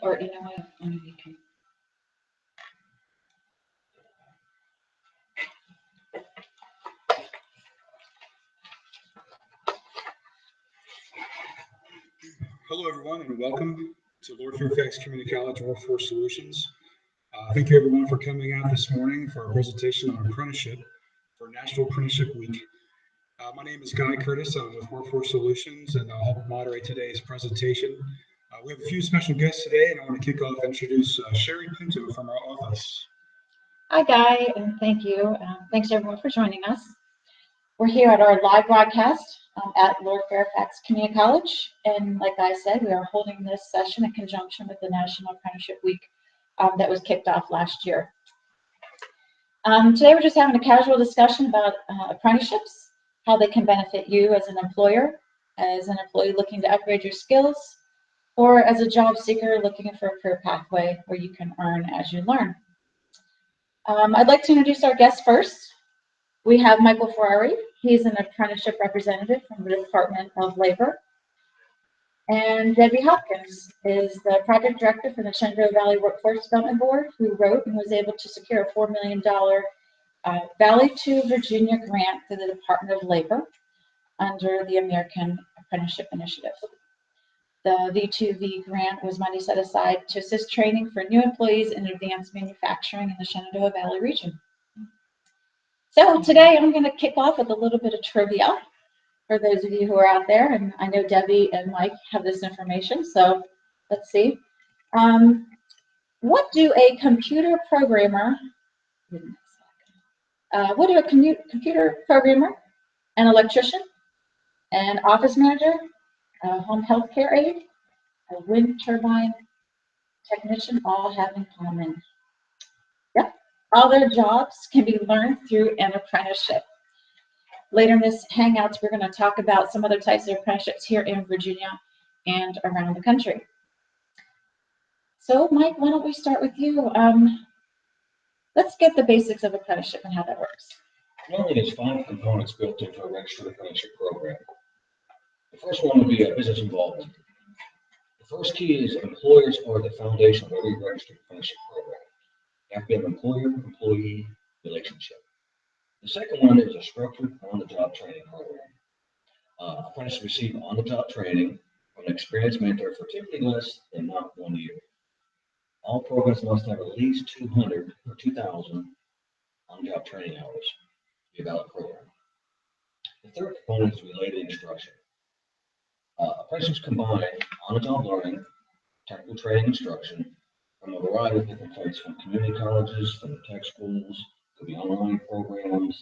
Or you know what? You can. Hello, everyone, and welcome to Lord Fairfax Community College Workforce Solutions. Thank you, everyone, for coming out this morning for our presentation on apprenticeship for National Apprenticeship Week. My name is Guy Curtis. I'm with Workforce Solutions, and I'll help moderate today's presentation. We have a few special guests today, and I want to kick off and introduce Sherry Pinto from our office. Hi, Guy, and thank you. Thanks, everyone, for joining us. We're here at our live broadcast at Lord Fairfax Community College, and like I said, we are holding this session in conjunction with the National Apprenticeship Week that was kicked off last year. Today we're just having a casual discussion about apprenticeships, how they can benefit you as an employer, as an employee looking to upgrade your skills, or as a job seeker looking for a career pathway where you can earn as you learn. I'd like to introduce our guest first. We have Michael Ferrari. He's an apprenticeship representative from the Department of Labor. And Debbie Hopkins is the project director for the Shenandoah Valley Workforce Development Board, who wrote and was able to secure a $4 million Valley to Virginia grant through the Department of Labor under the American Apprenticeship Initiative. The V2V grant was money set aside to assist training for new employees in advanced manufacturing in the Shenandoah Valley region. So today I'm going to kick off with a little bit of trivia for those of you who are out there, and I know Debbie and Mike have this information, so let's see. What do a computer programmer, computer programmer, an electrician, an office manager, a home health care aide, a wind turbine technician all have in common? Yep, all their jobs can be learned through an apprenticeship. Later in this Hangouts, we're going to talk about some other types of apprenticeships here in Virginia and around the country. So, Mike, why don't we start with you? Let's get the basics of apprenticeship and how that works. Normally, there's 5 components built into a registered apprenticeship program. The first one would be business involvement. The first key is employers are the foundation of every registered apprenticeship program. You have to have an employer-employee relationship. The second one is a structured on-the-job training program. Apprentices receive on-the-job training from an experienced mentor for typically less than not 1 year. All programs must have at least 200 or 2,000 on-the-job training hours to be a valid program. The third component is related instruction. Apprentices combine on-the-job learning, technical training instruction from a variety of different places, from community colleges, from tech schools, could be online programs,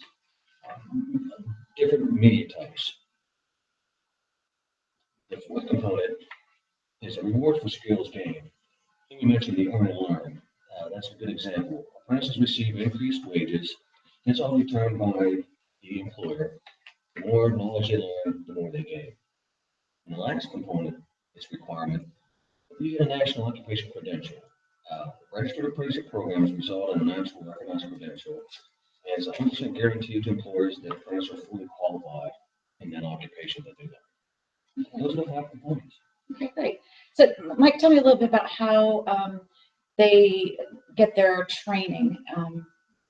different media types. The fourth component is a reward for skills gained. You mentioned the earn and learn. That's a good example. Apprentices receive increased wages. It's all determined by the employer. The more knowledge they learn, the more they gain. And the last component is requirement. You get a national occupation credential. Registered apprenticeship programs result in a national recognized credential, and it's 100% guaranteed to employers that apprentices are fully qualified in that occupation that they learn. Okay. Those are the 5 components. Okay, great. So, Mike, tell me a little bit about how they get their training.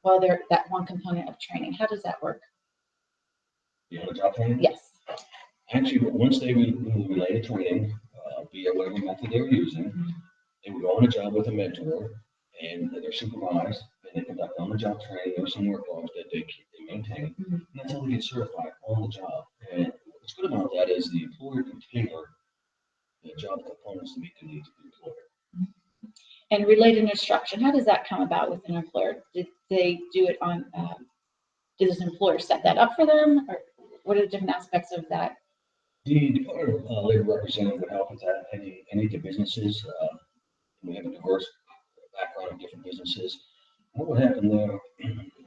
Well, they're that one component of training. How does that work? The on-the-job training? Yes. Actually, once they related training via whatever method they were using, they would go on a job with a mentor, and they're supervised, and they conduct on-the-job training. There are some work logs that they maintain, and that's how they get certified on the job. And what's good about that is the employer can tailor the job components to meet the needs of the employer. And related instruction, how does that come about with an employer? Did they do it on, did this employer set that up for them, or what are the different aspects of that? The Department of Labor representative would help with that. Any of the businesses, we have a diverse background of different businesses. What would happen there,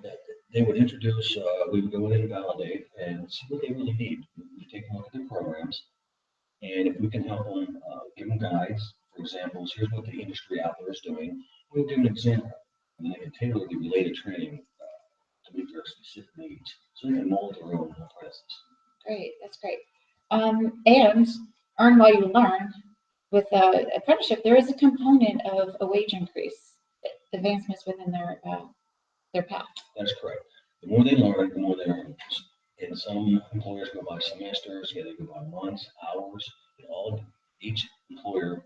that they would introduce, we would go in and validate and see what they really need. We take a look at their programs, and if we can help them, give them guides. For example, here's what the industry out there is doing. We'll give an example, and they can tailor the related training to meet their specific needs, so they can mold their own apprentices. Great, that's great. And earn while you learn. with apprenticeship, there is a component of a wage increase, advancements within their path. That's correct. The more they learn, the more they earn. And some employers go by semesters, they go by months, hours. Each employer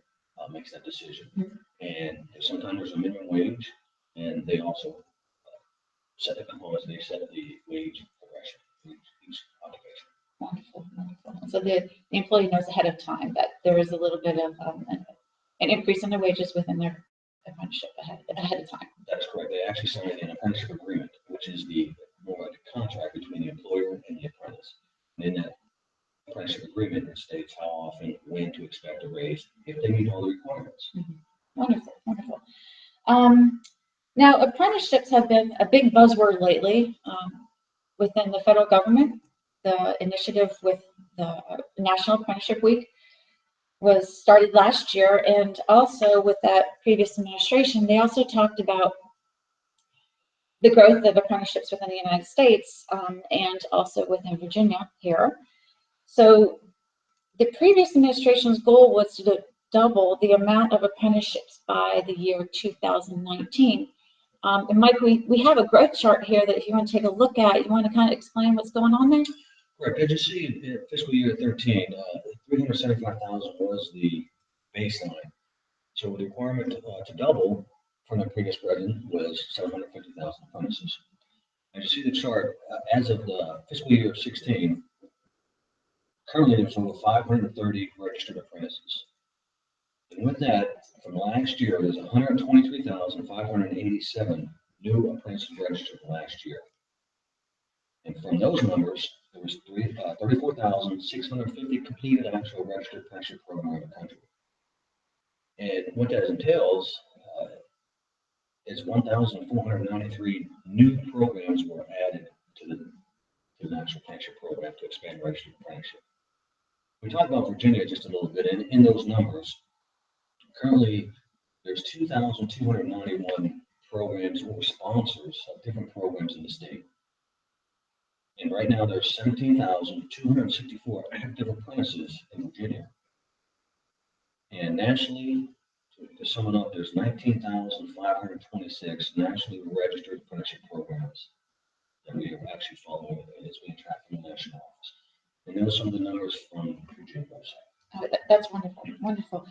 makes that decision. And sometimes there's a minimum wage, and they also set the components. They set the wage progression for each occupation. Wonderful, wonderful. So the employee knows ahead of time that there is a little bit of an increase in their wages within their apprenticeship ahead of time. That's correct. They actually sign an apprenticeship agreement, which is the more like a contract between the employer and the apprentice. And in that apprenticeship agreement, it states how often, when to expect a raise, if they meet all the requirements. Wonderful, wonderful. Now, apprenticeships have been a big buzzword lately within the federal government. The initiative with the National Apprenticeship Week was started last year, and also with that previous administration, they also talked about the growth of apprenticeships within the United States and also within Virginia here. So the previous administration's goal was to double the amount of apprenticeships by the year 2019. And Mike, we have a growth chart here that if you want to take a look at, you want to kind of explain what's going on there? Correct. As you see, in fiscal year 13, 375,000 was the baseline. So the requirement to double from the previous president was 750,000 apprentices. As you see the chart, as of the fiscal year 16, currently there's over 530 registered apprentices. And with that, from last year, there's 123,587 new apprentices registered last year. And from those numbers, there was 34,650 completed actual registered apprenticeship program in the country. And what that entails is 1,493 new programs were added to the National Apprenticeship Program to expand registered apprenticeship. We talked about Virginia just a little bit, and in those numbers, currently there's 2,291 programs or sponsors of different programs in the state. And right now there's 17,264 active apprentices in Virginia. And nationally, to sum it up, there's 19,526 nationally registered apprenticeship programs that we are actually following, and it's being tracked from the national office. And those are some of the numbers from Virginia website. Oh, that's wonderful, wonderful.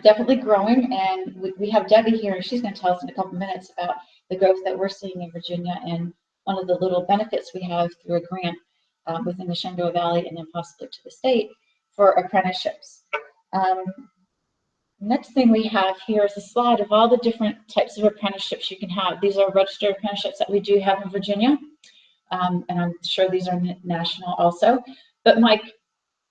Definitely growing, and we have Debbie here, and she's going to tell us in a couple minutes about the growth that we're seeing in Virginia and one of the little benefits we have through a grant within the Shenandoah Valley and then possibly to the state for apprenticeships. Next thing we have here is a slide of all the different types of apprenticeships you can have. These are registered apprenticeships that we do have in Virginia, and I'm sure these are national also. But Mike,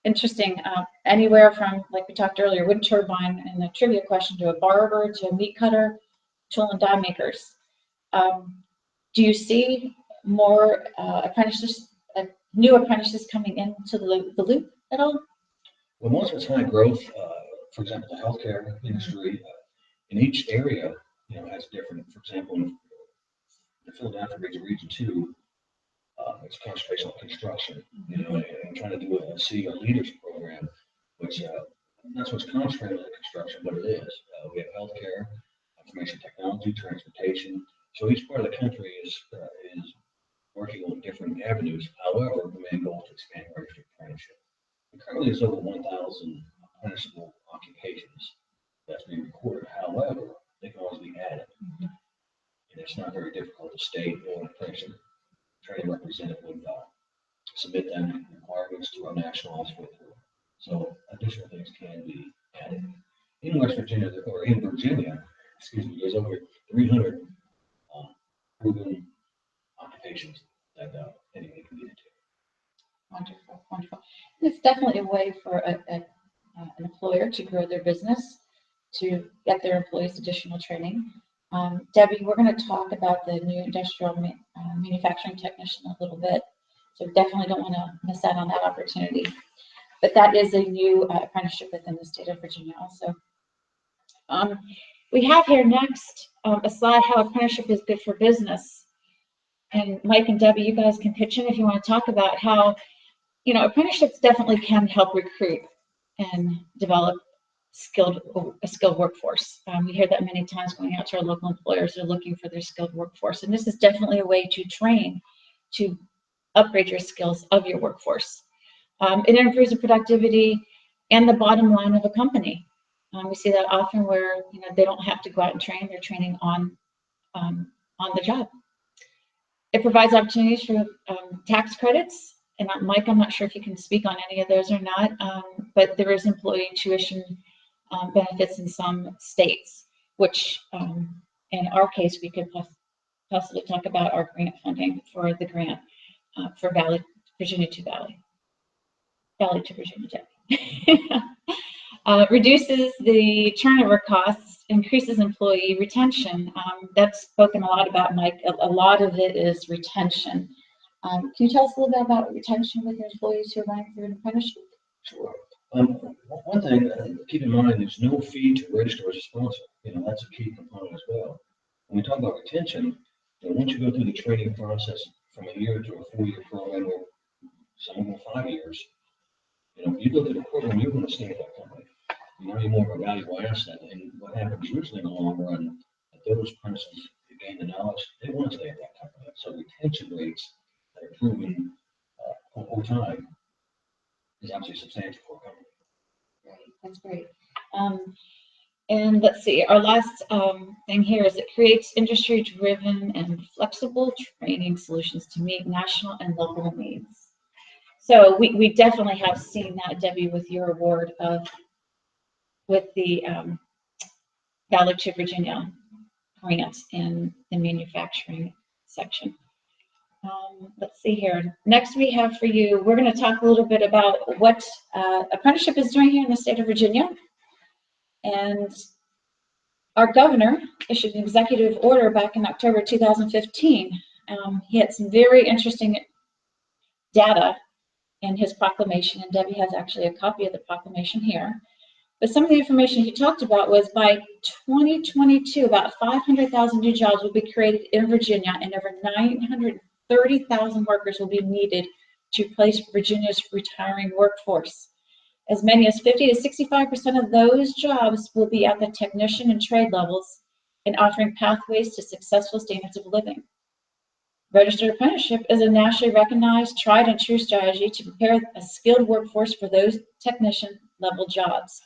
interesting, anywhere from, like we talked earlier, wind turbine and a trivia question, to a barber, to a meat cutter, tool and die makers. Do you see more apprentices, new apprentices coming into the loop at all? Well, most of it's high growth. For example, the healthcare industry in each area, has different. For example, in the Philadelphia region 2, it's concentration on construction. And trying to do a CEO leaders program, which that's what's concentrated on construction, but it is. We have healthcare, information technology, transportation. So each part of the country is working on different avenues. However, the main goal is to expand registered apprenticeship. And currently, there's over 1,000 apprenticeship occupations that's being recorded. However, they can always be added. And it's not very difficult. The state or an apprenticeship training representative would submit them requirements to our national office for approval. So additional things can be added. In West Virginia, or in Virginia, there's over 300 proven occupations that anyone can get into. Wonderful, wonderful. And it's definitely a way for an employer to grow their business, to get their employees additional training. Debbie, we're going to talk about the new industrial manufacturing technician a little bit, so definitely don't want to miss out on that opportunity. But that is a new apprenticeship within the state of Virginia also. We have here next a slide how apprenticeship is good for business. And Mike and Debbie, you guys can pitch in if you want to talk about how, apprenticeships definitely can help recruit and develop a skilled workforce. We hear that many times going out to our local employers, they're looking for their skilled workforce. And this is definitely a way to train, to upgrade your skills of your workforce. It improves the productivity and the bottom line of a company. We see that often where they don't have to go out and train; they're training on the job. It provides opportunities for tax credits. And Mike, I'm not sure if you can speak on any of those or not, but there is employee tuition benefits in some states, which in our case we could possibly talk about our grant funding for the grant for Virginia to Valley to Virginia Tech. Reduces the turnover costs, increases employee retention. That's spoken a lot about, Mike. A lot of it is retention. Can you tell us a little bit about retention with your employees who are running through an apprenticeship? Sure. One thing keep in mind, there's no fee to register as a sponsor. That's a key component as well. When we talk about retention, once you go through the training process from a year to a 4-year program, or some of them 5 years, you go through the program, you're going to stay at that company. You're more of a valuable asset. And what happens usually in the long run, that those apprentices who gain the knowledge, they want to stay at that company. So retention rates that are proven over time is absolutely substantial for a company. Right, that's great. And let's see, our last thing here is it creates industry-driven and flexible training solutions to meet national and local needs. So we definitely have seen that, Debbie, with your award with the Valley to Virginia grant in the manufacturing section. Let's see here. Next we have for you, we're going to talk a little bit about what apprenticeship is doing here in the state of Virginia. And our governor issued an executive order back in October 2015. He had some very interesting data in his proclamation, and Debbie has actually a copy of the proclamation here. But some of the information he talked about was by 2022, about 500,000 new jobs will be created in Virginia, and over 930,000 workers will be needed to replace Virginia's retiring workforce. As many as 50 to 65% of those jobs will be at the technician and trade levels and offering pathways to successful standards of living. Registered apprenticeship is a nationally recognized, tried and true strategy to prepare a skilled workforce for those technician level jobs.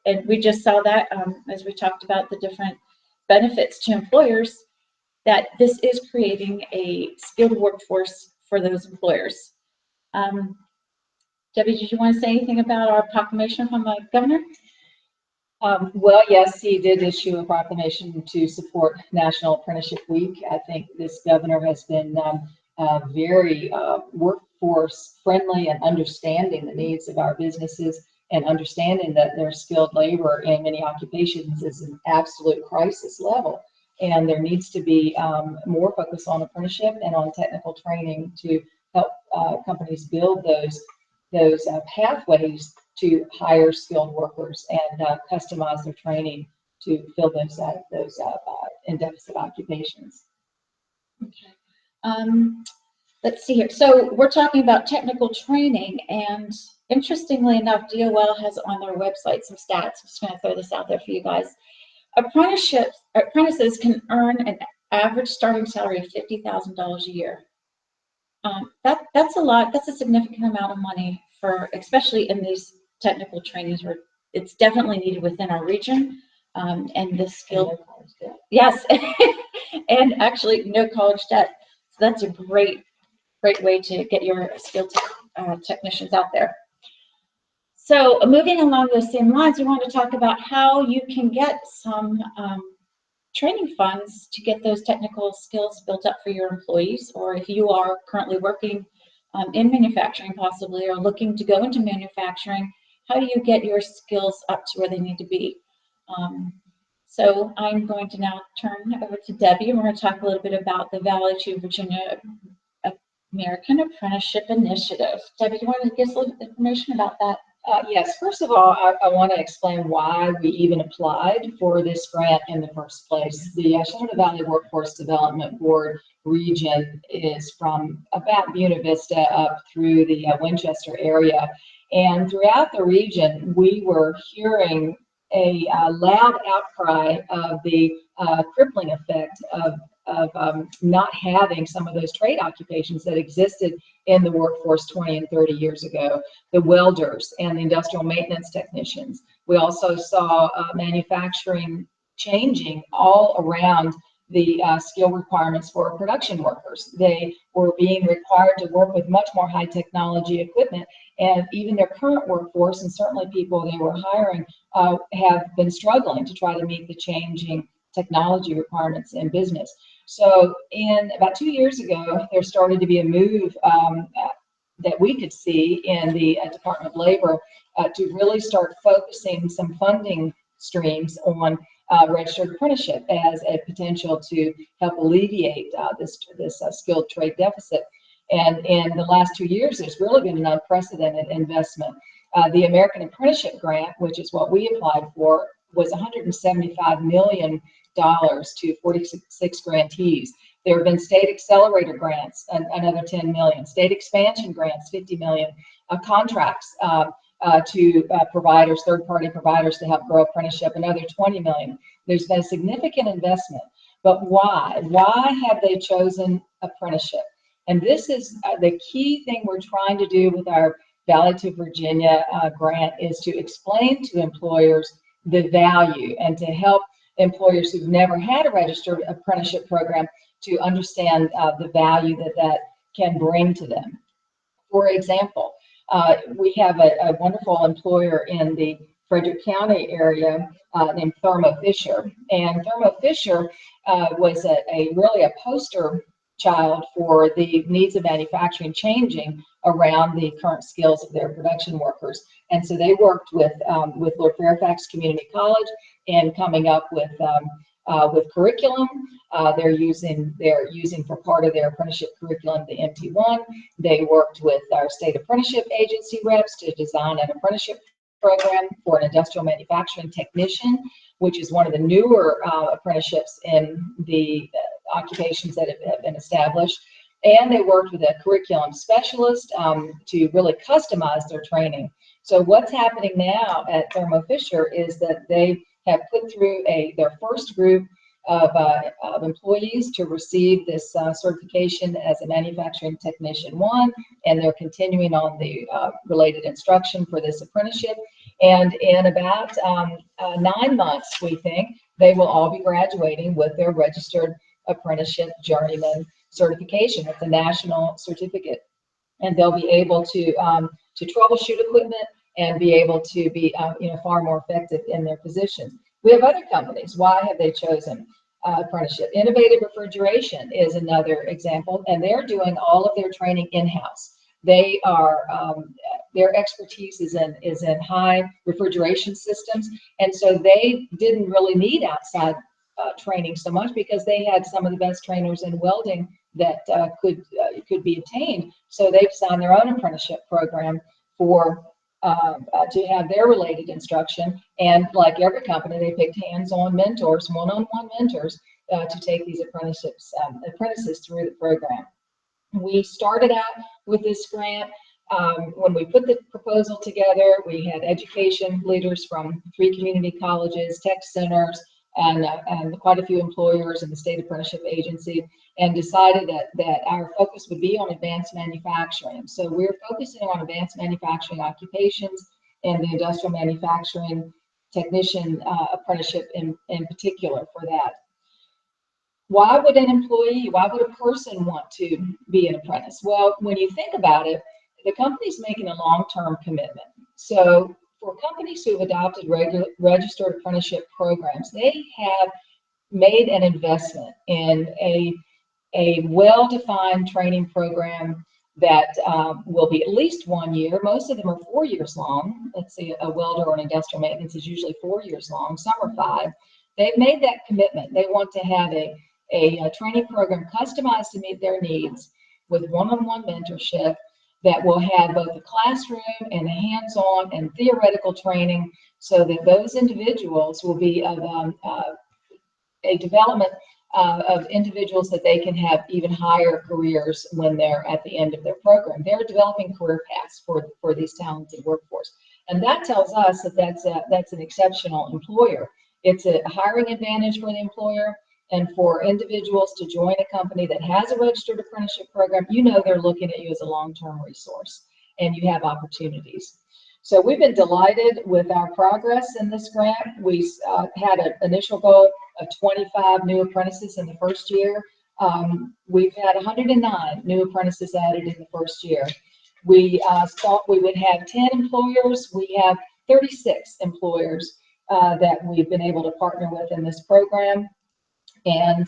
And we just saw that as we talked about the different benefits to employers, that this is creating a skilled workforce for those employers. Debbie, did you want to say anything about our proclamation from the governor? Well, yes, he did issue a proclamation to support National Apprenticeship Week. I think this governor has been very workforce friendly and understanding the needs of our businesses and understanding that their skilled labor in many occupations is an absolute crisis level. And there needs to be more focus on apprenticeship and on technical training to help companies build those pathways to hire skilled workers and customize their training to fill those in deficit occupations. Okay. Let's see here. So we're talking about technical training, and interestingly enough, DOL has on their website some stats. I'm just going to throw this out there for you guys. Apprentices can earn an average starting salary of $50,000 a year. That's a lot. That's a significant amount of money for, especially in these technical trainings where it's definitely needed within our region. And the skill, yes, and actually no college debt. So that's a great way to get your skilled technicians out there. So moving along those same lines, we want to talk about how you can get some training funds to get those technical skills built up for your employees, or if you are currently working in manufacturing possibly, or looking to go into manufacturing, how do you get your skills up to where they need to be? So I'm going to now turn over to Debbie, and we're going to talk a little bit about the Valley to Virginia American Apprenticeship Initiative. Debbie, do you want to give us a little information about that? Yes, first of all, I want to explain why we even applied for this grant in the first place. The Shenandoah Valley Workforce Development Board region is from about Buena Vista up through the Winchester area. And throughout the region, we were hearing loud outcry of the crippling effect of not having some of those trade occupations that existed in the workforce 20 and 30 years ago, the welders and the industrial maintenance technicians. We also saw manufacturing changing all around the skill requirements for production workers. They were being required to work with much more high technology equipment, and even their current workforce, and certainly people they were hiring, have been struggling to try to meet the changing technology requirements in business. So in about 2 years ago, there started to be a move that we could see in the Department of Labor to really start focusing some funding streams on registered apprenticeship as a potential to help alleviate this skilled trade deficit. And in the last 2 years, there's really been an unprecedented investment. The American Apprenticeship Grant, which is what we applied for, was $175 million to 46 grantees. There have been state accelerator grants, another 10 million, state expansion grants, 50 million, contracts to providers, third-party providers to help grow apprenticeship, another 20 million. There's been a significant investment, but why? Why have they chosen apprenticeship? And this is the key thing we're trying to do with our Valley to Virginia grant, is to explain to employers the value and to help employers who've never had a registered apprenticeship program to understand the value that can bring to them. For example, we have a wonderful employer in the Frederick County area named Thermo Fisher. And Thermo Fisher was really a poster child for the needs of manufacturing changing around the current skills of their production workers. And so they worked with Lord Fairfax Community College in coming up with curriculum. They're using for part of their apprenticeship curriculum the MT1. They worked with our state apprenticeship agency reps to design an apprenticeship program for an industrial manufacturing technician, which is one of the newer apprenticeships in the occupations that have been established. And they worked with a curriculum specialist to really customize their training. So what's happening now at Thermo Fisher is that they have put through their first group of employees to receive this certification as a manufacturing technician 1, and they're continuing on the related instruction for this apprenticeship. And in about 9 months, we think, they will all be graduating with their registered apprenticeship journeyman certification. It's a national certificate, and they'll be able to troubleshoot equipment and be able to be far more effective in their positions. We have other companies. Why have they chosen apprenticeship? Innovative Refrigeration is another example, and they're doing all of their training in-house. They are their expertise is in high refrigeration systems, and so they didn't really need outside training so much because they had some of the best trainers in welding that could be obtained. So they designed their own apprenticeship program for to have their related instruction. And like every company, they picked hands-on mentors, one-on-one mentors to take these apprentices through the program. We started out with this grant. When we put the proposal together, we had education leaders from 3 community colleges, tech centers, and quite a few employers in the state apprenticeship agency, and decided that our focus would be on advanced manufacturing. So we're focusing on advanced manufacturing occupations and the industrial manufacturing technician apprenticeship in particular for that. Why would a person want to be an apprentice? Well, when you think about it, the company's making a long-term commitment. So for companies who have adopted registered apprenticeship programs, they have made an investment in a well-defined training program that will be at least 1 year. Most of them are 4 years long. Let's see, a welder or an industrial maintenance is usually 4 years long. Some are 5. They've made that commitment. They want to have a training program customized to meet their needs with one-on-one mentorship that will have both the classroom and the hands-on and theoretical training, so that those individuals will be of a development of individuals that they can have even higher careers when they're at the end of their program. They're developing career paths for these talented workforce. And that tells us that that's an exceptional employer. It's a hiring advantage for the employer, and for individuals to join a company that has a registered apprenticeship program, you know they're looking at you as a long-term resource, and you have opportunities. So we've been delighted with our progress in this grant. We had an initial goal of 25 new apprentices in the first year. We've had 109 new apprentices added in the first year. We thought we would have 10 employers. We have 36 employers that we've been able to partner with in this program. And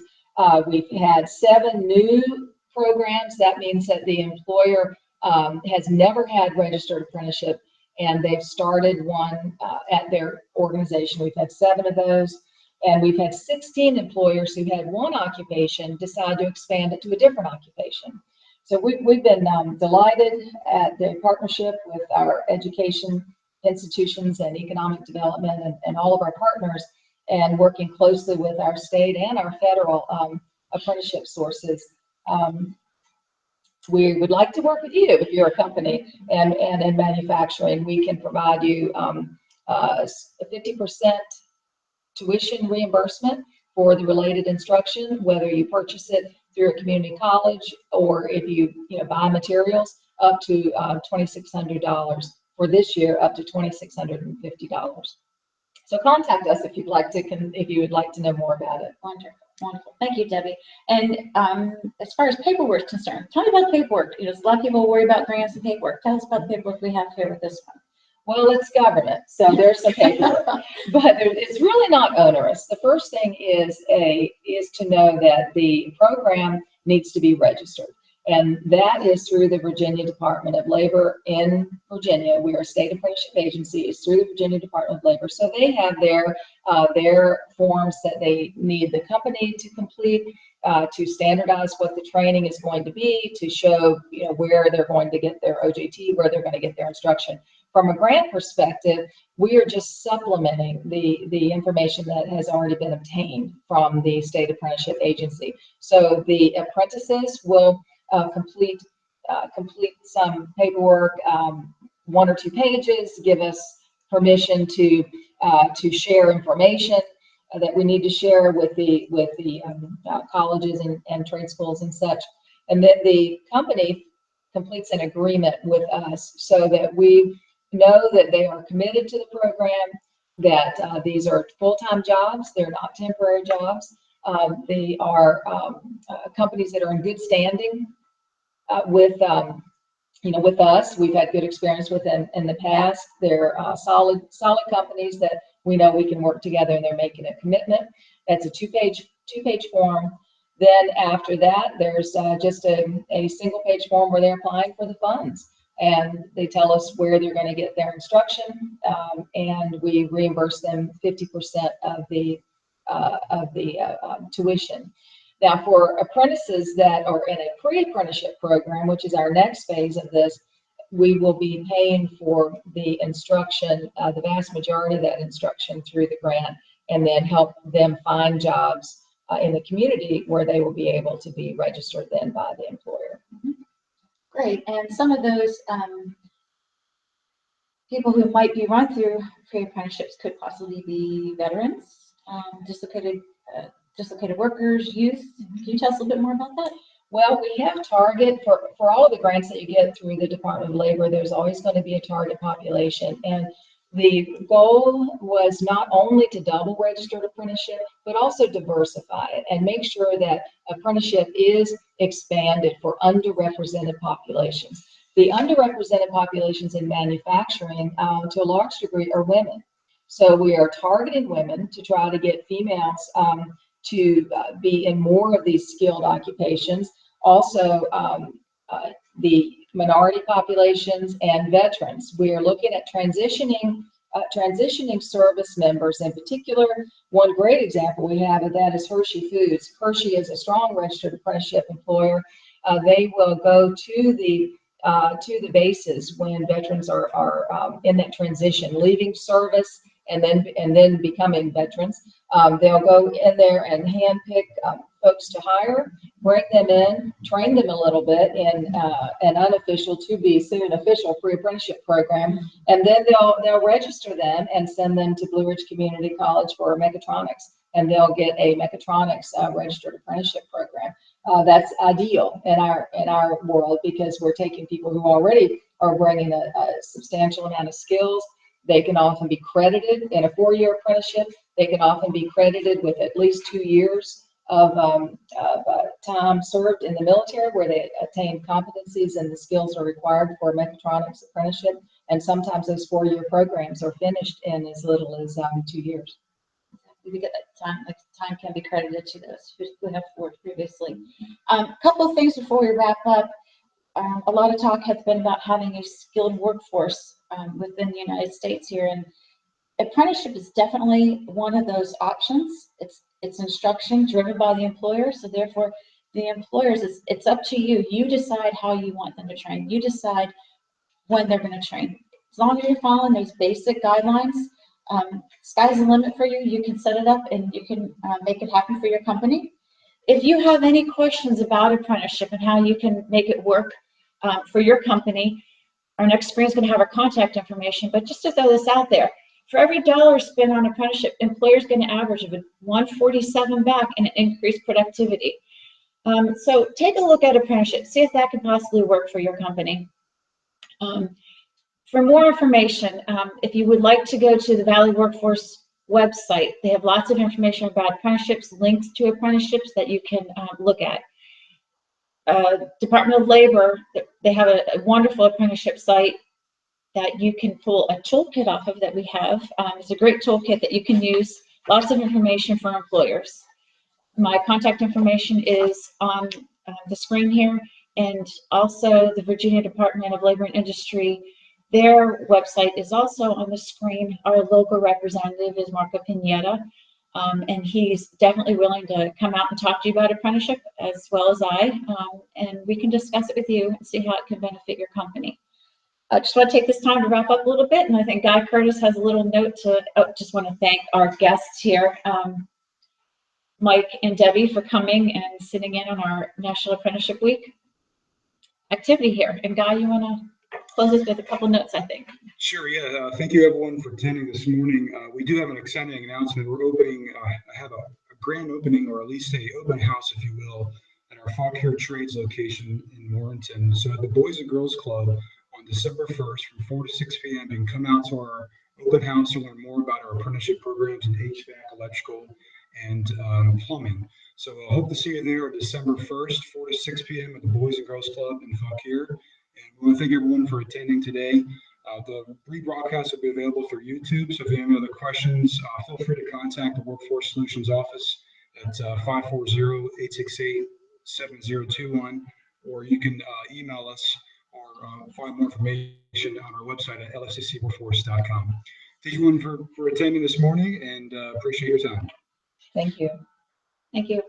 we've had 7 new programs. That means that the employer has never had registered apprenticeship, and they've started one at their organization. We've had 7 of those. And we've had 16 employers who had one occupation decide to expand it to a different occupation. So we've been delighted at the partnership with our education institutions and economic development and all of our partners, and working closely with our state and our federal apprenticeship sources. We would like to work with you if you're a company and in manufacturing. We can provide you a 50% tuition reimbursement for the related instruction, whether you purchase it through a community college or if you buy materials, up to $2,600 for this year, up to $2,650. So contact us if you would like to know more about it. Wonderful, wonderful. Thank you, Debbie. And as far as paperwork is concerned, tell me about paperwork. A lot of people worry about grants and paperwork. Tell us about the paperwork we have here with this one. Well, it's government, so there's some paperwork, but it's really not onerous. The first thing is to know that the program needs to be registered, and that is through the Virginia Department of Labor in Virginia. We are a state apprenticeship agency. It's through the Virginia Department of Labor, so they have their forms that they need the company to complete to standardize what the training is going to be, to show where they're going to get their OJT, where they're going to get their instruction. From a grant perspective, we are just supplementing the information that has already been obtained from the state apprenticeship agency. So the apprentices will complete some paperwork, 1 or 2 pages, give us permission to share information that we need to share with the colleges and trade schools and such. And then the company completes an agreement with us so that we know that they are committed to the program, that these are full-time jobs, they're not temporary jobs. They are companies that are in good standing with us. We've had good experience with them in the past. They're solid companies that we know we can work together, and they're making a commitment. That's a two-page form. Then after that, there's just a single-page form where they're applying for the funds. And they tell us where they're going to get their instruction, and we reimburse them 50% of the tuition. Now, for apprentices that are in a pre-apprenticeship program, which is our next phase of this, we will be paying for the instruction, the vast majority of that instruction through the grant, and then help them find jobs in the community where they will be able to be registered then by the employer. Mm-hmm. Great. And some of those people who might be run through pre-apprenticeships could possibly be veterans, dislocated workers, youth. Can you tell us a little bit more about that? Well, we have target for all of the grants that you get through the Department of Labor. There's always going to be a target population, and the goal was not only to double registered apprenticeship, but also diversify it and make sure that apprenticeship is expanded for underrepresented populations. The underrepresented populations in manufacturing, to a large degree, are women. So we are targeting women to try to get females to be in more of these skilled occupations. Also, the minority populations and veterans. We are looking at transitioning service members in particular. One great example we have of that is Hershey Foods. Hershey is a strong registered apprenticeship employer. They will go to the bases when veterans are in that transition, leaving service and then becoming veterans. They'll go in there and handpick folks to hire, bring them in, train them a little bit in an unofficial to be soon official pre-apprenticeship program, and then they'll register them and send them to Blue Ridge Community College for mechatronics, and they'll get a mechatronics registered apprenticeship program. That's ideal in our world, because we're taking people who already are bringing a substantial amount of skills. They can often be credited in a 4-year apprenticeship. They can often be credited with at least 2 years of time served in the military, where they attain competencies and the skills are required for a mechatronics apprenticeship. And sometimes those 4-year programs are finished in as little as 2 years. We get that time, like time can be credited to those who have worked previously. Couple of things before we wrap up. A lot of talk has been about having a skilled workforce within the United States here, and apprenticeship is definitely one of those options. It's instruction driven by the employer, so therefore the employers, it's up to you. You decide how you want them to train. You decide when they're going to train. As long as you're following those basic guidelines, sky's the limit for you. You can set it up and you can make it happen for your company. If you have any questions about apprenticeship and how you can make it work for your company, our next screen is going to have our contact information. But just to throw this out there, for every $1 spent on apprenticeship, employers get an average of $147 back in increased productivity. So take a look at apprenticeship, see if that can possibly work for your company. For more information, if you would like to go to the Valley Workforce website, they have lots of information about apprenticeships, links to apprenticeships that you can look at. Department of Labor, they have a wonderful apprenticeship site that you can pull a toolkit off of that we have. It's a great toolkit that you can use, lots of information for employers. My contact information is on the screen here, and also the Virginia Department of Labor and Industry, their website is also on the screen. Our local representative is Marco Pineda, and he's definitely willing to come out and talk to you about apprenticeship as well as I, and we can discuss it with you and see how it can benefit your company. I just want to take this time to wrap up a little bit, and I think Guy Curtis has a little note to, just want to thank our guests here, Mike and Debbie, for coming and sitting in on our National Apprenticeship Week activity here. And Guy, you want to close us with a couple notes, I think. Sure, yeah. Thank you everyone for attending this morning. We do have an exciting announcement. We're opening, I have a grand opening, or at least a open house, if you will, at our Fauquier Trades location in Warrenton. So at the Boys and Girls Club on December 1st from 4 to 6 p.m. You can come out to our open house to learn more about our apprenticeship programs in HVAC, electrical, and plumbing. So I hope to see you there December 1st, 4 to 6 p.m. at the Boys and Girls Club in Fauquier. And we want to thank everyone for attending today. The rebroadcast will be available through YouTube. So if you have any other questions, feel free to contact the Workforce Solutions office at 540-868-7021, or you can email us or find more information on our website at lfccworkforce.com. Thank you everyone for attending this morning, and appreciate your time. Thank you. Thank you.